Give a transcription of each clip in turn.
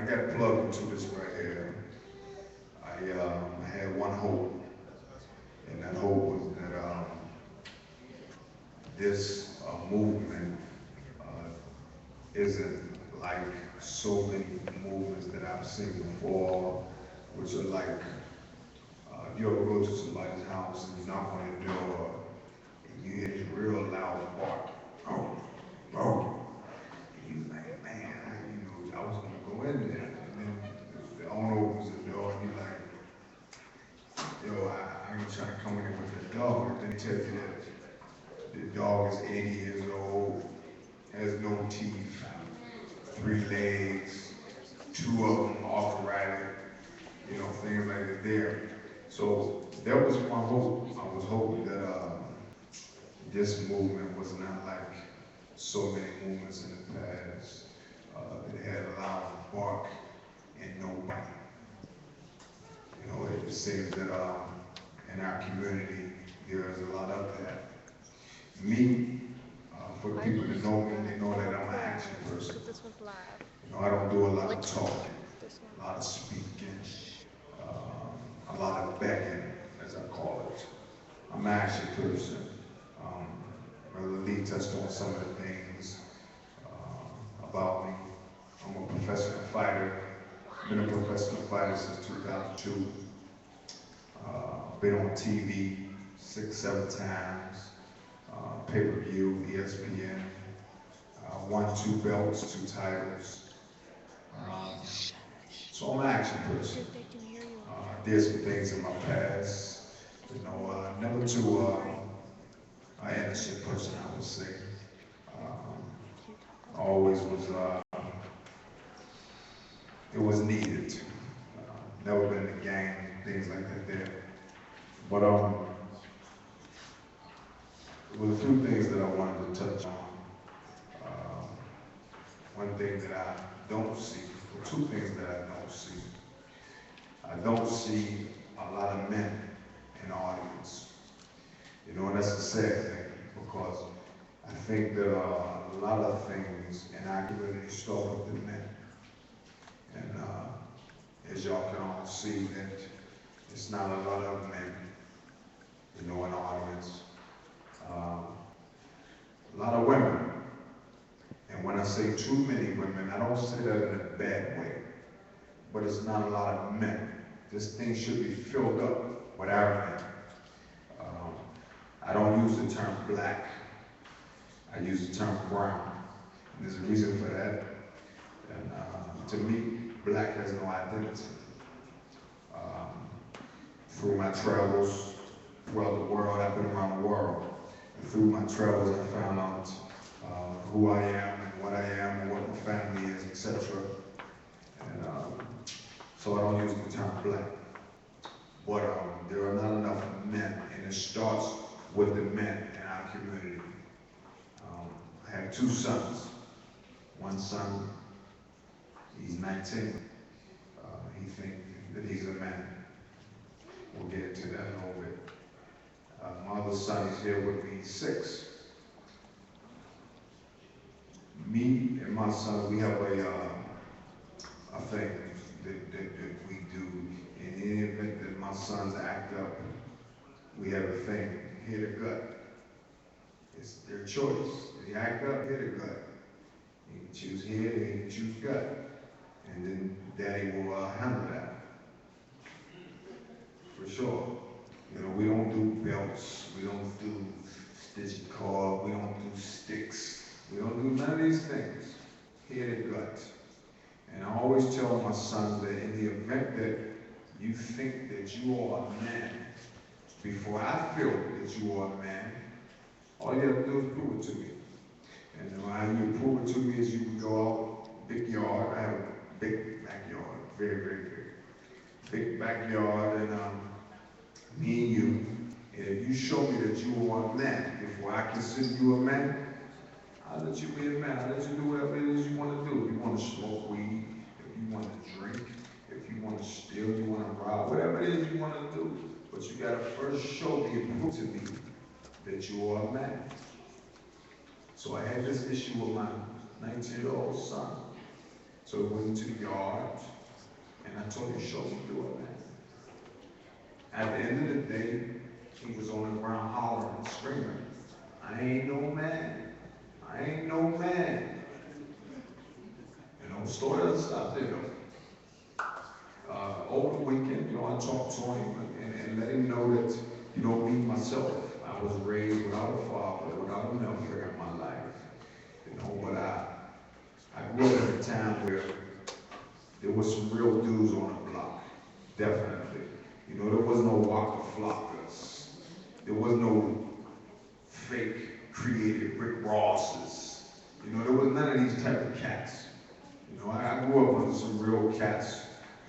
got plugged into this right here. I had one hope, and that hope was that this movement uh, isn't like so many movements that I've seen before, which are like, you ever go to somebody's house and you knock on your door and you hear this real loud bark, oh, oh, and you like, man, I was gonna go in there, and then the owner opens the door and you like, yo, I ain't trying to come in here with the dog, and then they tell you that the dog is 80 years old, has no teeth, 3 legs, 2 of them arthritic, things like that there. So that was my hope. I was hoping that this movement was not like so many movements in the past that had a lot of bark and no bite. It seems that in our community there is a lot of that. Me, for people that know me, they know that I'm an action person. I don't do a lot of talking, a lot of speaking, a lot of begging, as I call it. I'm an action person. Um, Brother Lee touched on some of the things about me. I'm a professional fighter. Been a professional fighter since 2002. Been on TV 6, 7 times. Pay-per-view, ESPN. Won 2 belts, 2 titles. Um, so I'm an action person. Did some things in my past. Never too an innocent person, I would say. Always was, it was needed. Never been in the gang, things like that there. But there was a few things that I wanted to touch on. Um, One thing that I don't see, or 2 things that I don't see. I don't see a lot of men in the audience. And that's a sad thing because I think that a lot of things in our community start with the men. And as y'all can all see that it's not a lot of men, in the audience. Um, a lot of women. And when I say too many women, I don't say that in a bad way, but it's not a lot of men. This thing should be filled up with our men. Um, I don't use the term black. I use the term brown. And there's a reason for that. And to me, black has no identity. Um, Through my travels throughout the world, I've been around the world. And through my travels, I found out who I am and what I am and what my family is, etc. And so I don't use the term black. But there are not enough men, and it starts with the men in our community. I have 2 sons. One son, he's 19. He thinks that he's a man. We'll get into that in a little bit. My other son is here with me, 6. Me and my son, we have a thing that we do. In any event that my sons act up, we have a thing, hit the gut. It's their choice. They act up, hit the gut. You can choose head, you can choose gut. And then daddy will handle that. For sure. We don't do belts, we don't do stitched cord, we don't do sticks, we don't do none of these things. Head and gut. And I always tell my sons that in the event that you think that you are a man, before I feel that you are a man, all you have to do is prove it to me. And how you prove it to me is you can go out, big yard, I have a big backyard, very, very big. Big backyard, and me and you, and if you show me that you are a man, before I consider you a man, I'll let you be a man. I'll let you do whatever it is you want to do. If you want to smoke weed, if you want to drink, if you want to steal, you want to rob, whatever it is you want to do. But you got to first show me and prove to me that you are a man. So I had this issue with my 19-year-old son. So we went into the yard, and I told him, show me do it, man. At the end of the day, he was on the ground hollering and screaming, I ain't no man. I ain't no man. Story doesn't stop there though. Over the weekend, I talked to him and let him know that, me myself, I was raised without a father, without a mother in my life. But I grew up in a town where there was some real dudes on the block, definitely. There was no Walker Flockers. There was no fake created Rick Rosses. There was none of these type of cats. I grew up under some real cats,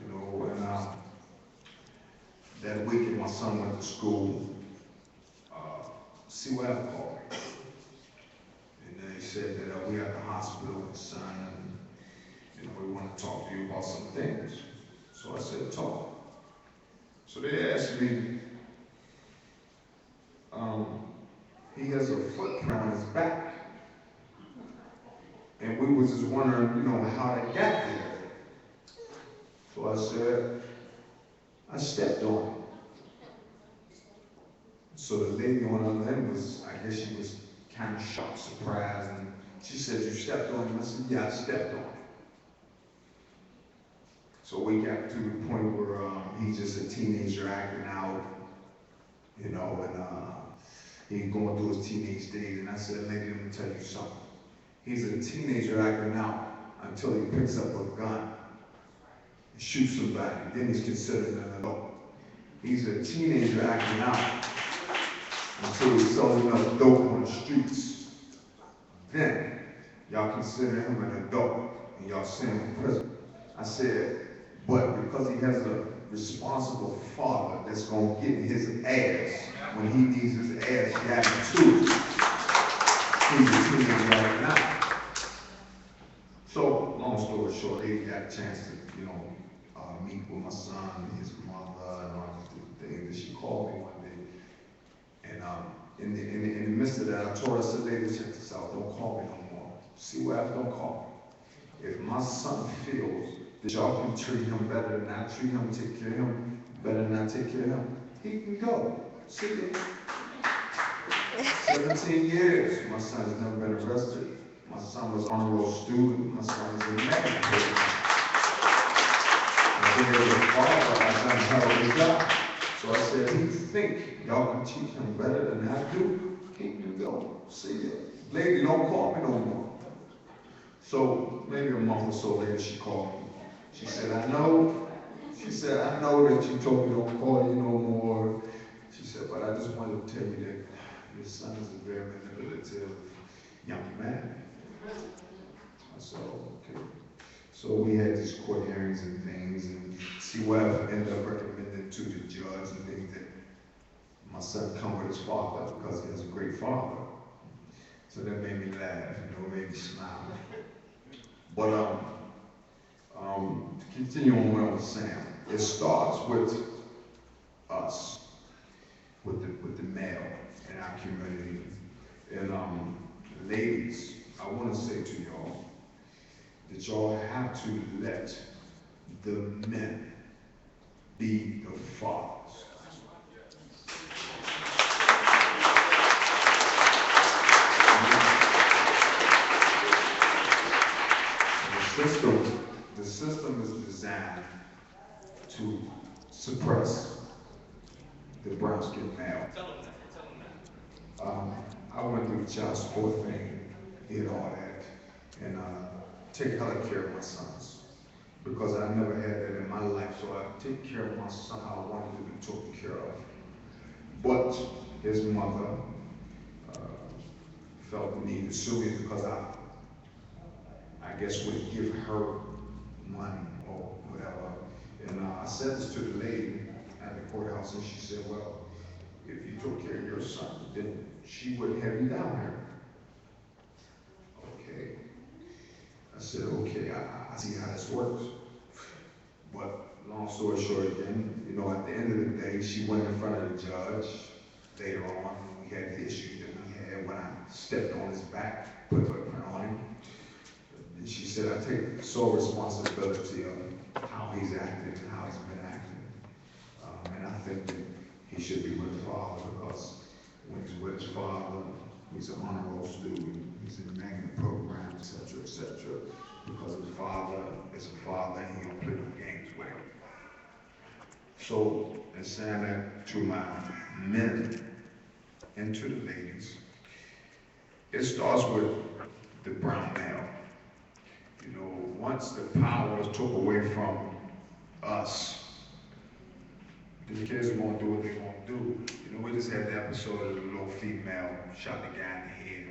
and that weekend my son went to school, see what I called me. And then he said that we at the hospital with his son, and we want to talk to you about some things. So I said, talk. So they asked me, he has a footprint on his back. And we was just wondering, how they got there. So I said, I stepped on him. So the lady on the other end was, I guess she was kind of shocked, surprised, and she said, you stepped on him? I said, yeah, I stepped on him. So we got to the point where he's just a teenager acting out, and he's going through his teenage days. And I said, lady, let me tell you something. He's a teenager acting out until he picks up a gun and shoots somebody. Then he's considered an adult. He's a teenager acting out until he's selling enough dope on the streets. Then y'all consider him an adult and y'all send him to prison. I said, but because he has a responsible father that's gonna get his ass when he needs his ass got to it, he's a teenager acting out. So, long story short, they got a chance to, meet with my son and his mother and all these things. And she called me one day. And in the midst of that, I told her, I said, lady, check this out. Don't call me no more. See what happens? Don't call me. If my son feels that y'all can treat him better than I treat him, take care of him better than I take care of him, he can go. See you. 17 years, my son has never been arrested. My son was an honor roll student. My son is a medical. And as a father, I've done a hell of a job. So I said, if you think y'all can teach him better than I do, he can go. See ya. Lady, don't call me no more. So maybe a month or so later, she called me. She said, I know that you told me don't call you no more. She said, but I just wanted to tell you that your son is a very manipulative young man. I said, okay. So we had these court hearings and things, and CWF ended up recommending to the judge and things that my son come with his father because he has a great father. So that made me laugh, it made me smile. But to continue on what I was saying, it starts with us, with the male in our community. And ladies, I want to say to y'all that y'all have to let the men be the fathers. The system is designed to suppress the brown-skinned male. I went through the child support thing, did all that, and take hell care of my sons. Because I never had that in my life, so I take care of my son how I wanted to be taken care of. But his mother felt the need to sue me because I guess would give her money or whatever. And I said this to the lady at the courthouse, and she said, well, if you took care of your son, then she wouldn't have you down here. Okay. I said, okay, I see how this works. But long story short again, at the end of the day, she went in front of the judge. Later on, we had the issue that we had when I stepped on his back, put a footprint on him. The And she said, I take sole responsibility of how he's acting and how he's been acting. And I think that he should be with his father, because when he's with his father, he's an honor roll student, he's in magnet programs, etc., because his father is a father and he don't play no games with him. So, in saying that to my men and to the ladies, it starts with the brown male. You know, once the power is took away from us, the kids are gonna do what they're gonna do. You know, we just had the episode of the little female shot the guy in the head.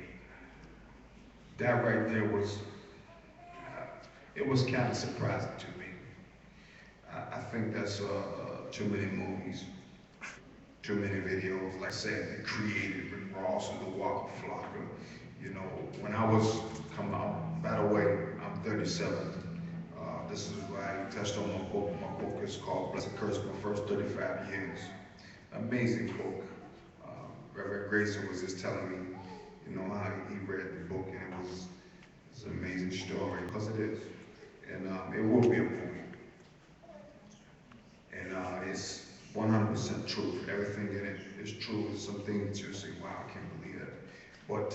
That right there was, it was kind of surprising to me. I think that's too many movies, too many videos. Like I said, they created Rick Ross and the Waka Flocka. You know, when I was coming out, by the way, I'm 37. This is why I touched on my book. My book is called Blessed Curse, My First 35 Years. Amazing book. Reverend Grayson was just telling me, you know, how he read the book, and it's an amazing story, because it is. And it will be a movie. And it's 100% truth. Everything in it is true. It's something that you say, wow, I can't believe that. But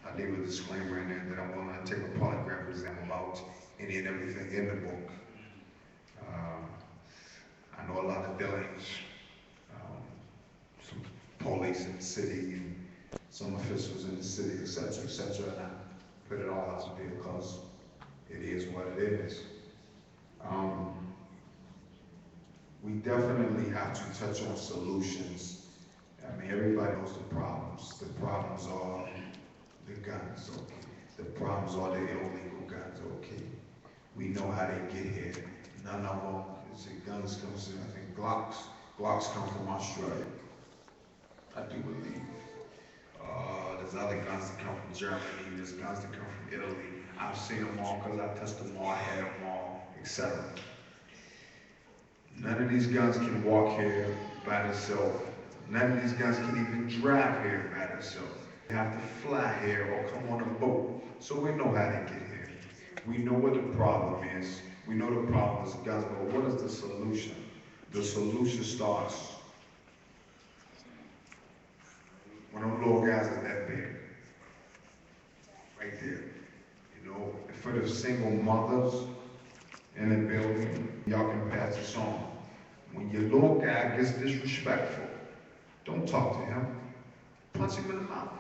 I leave a disclaimer in there that I'm willing to take a polygraph exam about any and everything in the book. I know a lot of dealings, some police in the city, and some officials in the city, etc., and I put it all out there because it is what it is. We definitely have to touch on solutions. I mean, everybody knows the problems. The problems are the guns, okay. The problems are the illegal guns, okay. We know how they get here. None of them, guns come from, I think Glocks come from Australia. I do believe. There's other guns that come from Germany, there's guns that come from Italy. I've seen them all because I tested them all, I had them all, etc. None of these guns can walk here by themselves. None of these guns can even drive here by themselves. They have to fly here or come on a boat. So we know how they get here. We know what the problem is. We know the problem is guns, but what is the solution? The solution starts when them little guys are that big. Right there. You know, for the single mothers in the building, y'all can pass this on. When your little guy gets disrespectful, don't talk to him. Punch him in the mouth.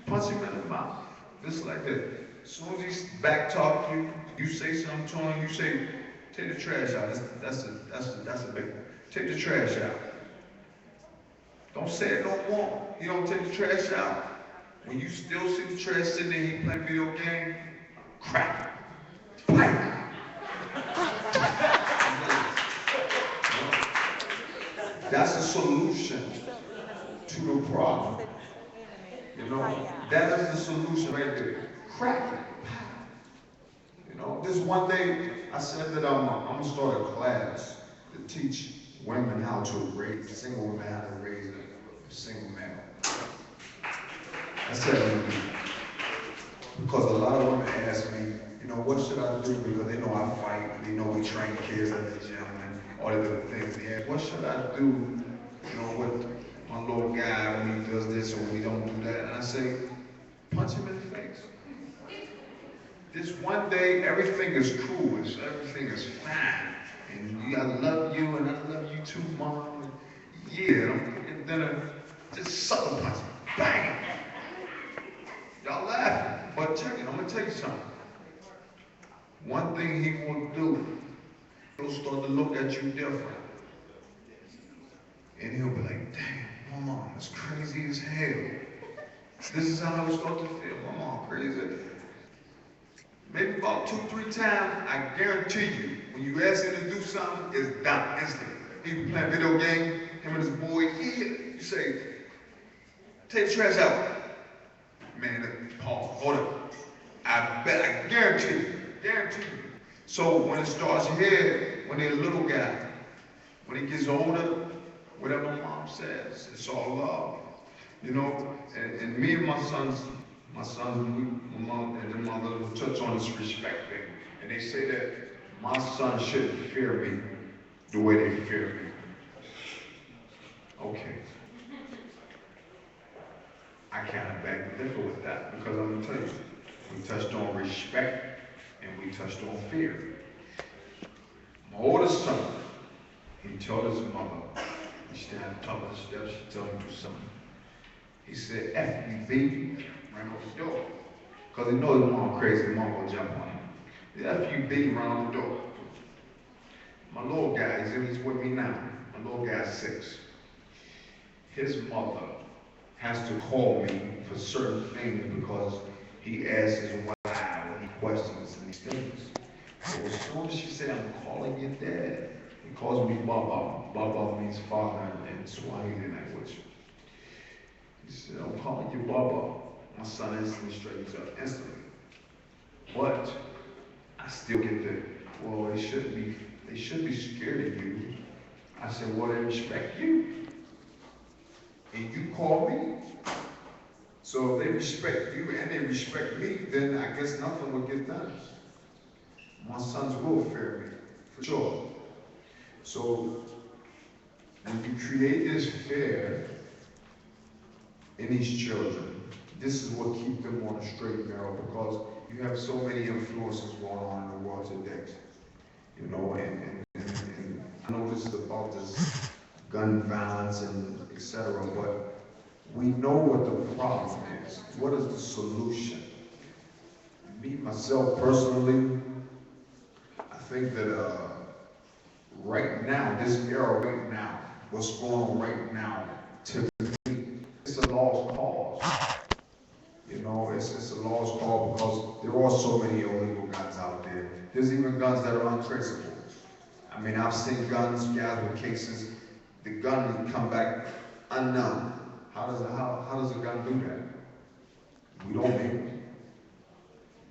Punch him in the mouth. Just like that. As soon as he's back talk to you, you say something to him, you say, take the trash out. That's a big one. Take the trash out. Don't say it no more. You don't take the trash out. When you still see the trash sitting there, he playing video game, crack. Pipe. That's a solution to the problem. You know, that is the solution right there. Crack it. You know, this one day I said that I'm gonna start a class to teach women how to raise, single women how to raise a single man. I said I'm gonna do it. Because a lot of women ask me, you know, what should I do? Because they know I fight, they know we train kids at the gym and all the other things. They ask, what should I do, you know, with my little guy when he does this or when he don't do that? And I say, punch him in the face. This one day, everything is cool, everything is fine. And I love you and I love you too, Mom. Yeah, and then just sucker punch him. Bang! Y'all laughing, but check it, I'm gonna tell you something. One thing he will do, he'll start to look at you different. And he'll be like, damn, my mom is crazy as hell. This is how I will start to feel, my mom crazy. Maybe about 2-3 times, I guarantee you, when you ask him to do something, it's done instantly. He be playing video game, him and his boy, yeah. You say, take the trash out. Man, pause, hold up. I guarantee you. So when it starts here, when they're a little guy, when he gets older, whatever mom says, it's all love. You know, and me and my sons, my mom and then my mother touch on this respect thing. And they say that my son shouldn't fear me the way they fear me. Okay, I kind of beg to differ with that because I'm gonna tell you, we touched on respect and we touched on fear. My oldest son, he told his mother, he stand on top of the steps, she told him to do something. He said, F you, baby, ran out the door. Because he knows his mom crazy, his mom will jump on him. The F you, baby, ran out the door. My little guy, he's with me now. My little guy's 6. His mother has to call me for certain things because he asks why when he questions these things. So as soon as she said, I'm calling your dad, he calls me Baba. Baba means father in Swahili language. He said, I'm calling you Baba. My son instantly straightens up, instantly. But I still get the, well, they should be scared of you. I said, well, they respect you. And you call me. So if they respect you and they respect me, then I guess nothing will get done. My sons will fear me, for sure. So when you create this fear in these children, this is what keeps them on the straight and narrow because you have so many influences going on in the world today. You know, and I know this is about this gun violence and etc. But we know what the problem is. What is the solution? Me, myself, personally, I think that right now, this era right now, what's going on right now, to me, it's a lost cause. You know, it's a lost cause because there are so many illegal guns out there. There's even guns that are untraceable. I mean, I've seen guns, guys with cases, the gun come back unknown. How does a gun do that? We don't make them.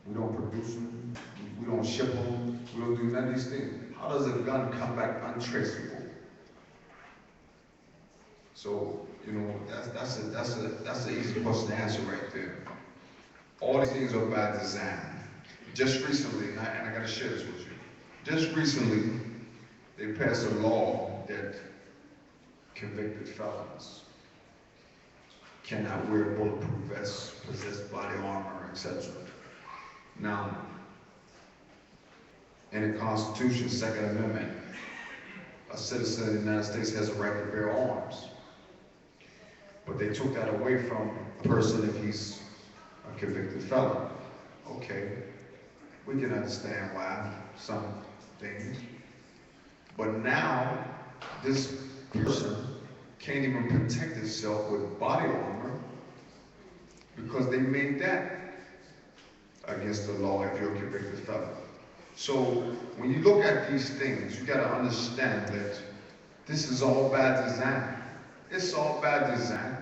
We don't produce them. We don't ship them. We don't do none of these things. How does a gun come back untraceable? So, you know, that's an easy question to answer right there. All these things are by design. Just recently, and I gotta share this with you. Just recently, they passed a law that convicted felons cannot wear bulletproof vests, possess body armor, etc. Now, in the Constitution, Second Amendment, a citizen of the United States has a right to bear arms. But they took that away from a person if he's a convicted felon. Okay, we can understand why, some things. But now, this person can't even protect himself with body armor because they made that against the law if you're a convicted felon. So when you look at these things, you gotta understand that this is all bad design. It's all bad design.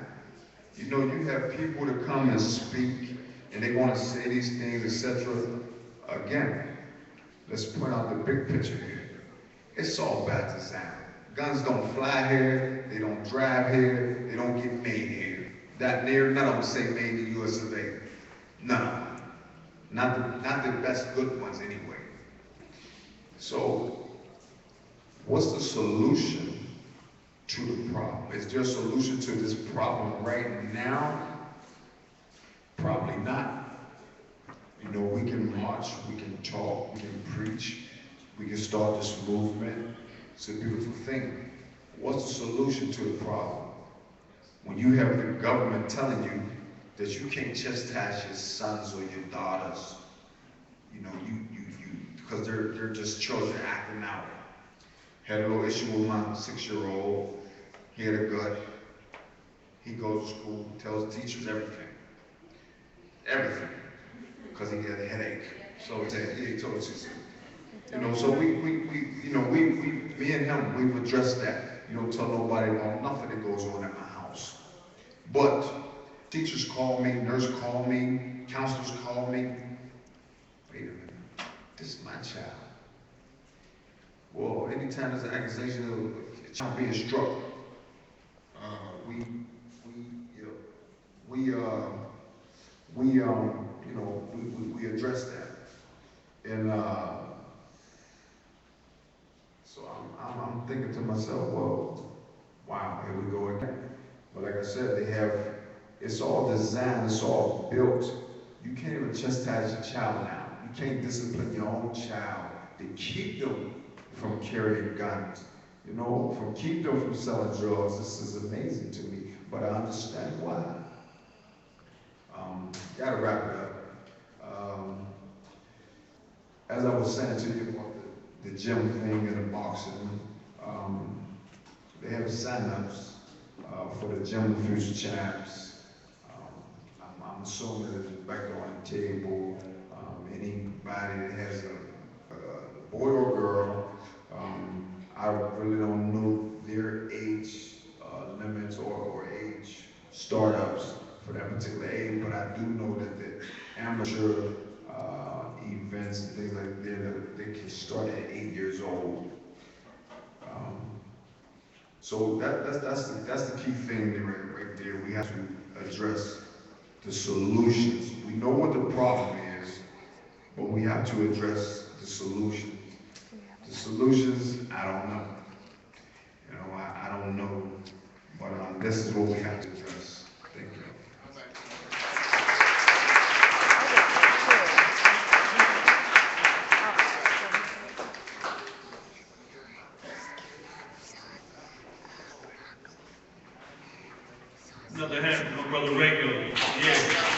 You know, you have people to come and speak and they want to say these things, etc. Again, let's point out the big picture here. It's all bad design. Guns don't fly here, they don't drive here, they don't get made here. None of them say made in the US of A. None of them. Not the best good ones anyway. So, what's the solution to the problem? Is there a solution to this problem right now? Probably not. You know, we can march, we can talk, we can preach, we can start this movement. It's a beautiful thing. What's the solution to the problem? When you have the government telling you that you can't chastise your sons or your daughters, you know, because they're just children acting out. Had a little issue with my 6-year-old. He had a gut. He goes to school, tells teachers everything. Everything. Because he had a headache. So he said, yeah, he told us, you know, so me and him, we've addressed that. You don't tell nobody about nothing that goes on at my house. But teachers call me, nurse call me, counselors call me. Wait a minute, this is my child. Well, anytime there's an accusation of a child being struck, we, you know, we, you know, we address that. And so I'm thinking to myself, well, wow, here we go again. But like I said, it's all designed, it's all built. You can't even chastise your child now. You can't discipline your own child to keep them from carrying guns. You know, keep them from selling drugs. This is amazing to me, but I understand why. Gotta wrap it up. As I was saying to you about the gym thing and the boxing, they have sign-ups for the Gym of Future Champs. I'm assuming that it's back on the table. Anybody that has a boy or girl, I really don't know their age limits or age startups for that particular age, but I do know that the amateur events and things like that, they can start at 8 years old. So that's the key thing there, right there. We have to address the solutions. We know what the problem is, but we have to address the solution. The solutions, I don't know. You know, I don't know, but this is what we have to address. Thank you. Another hand for my brother Raycowar. Yeah.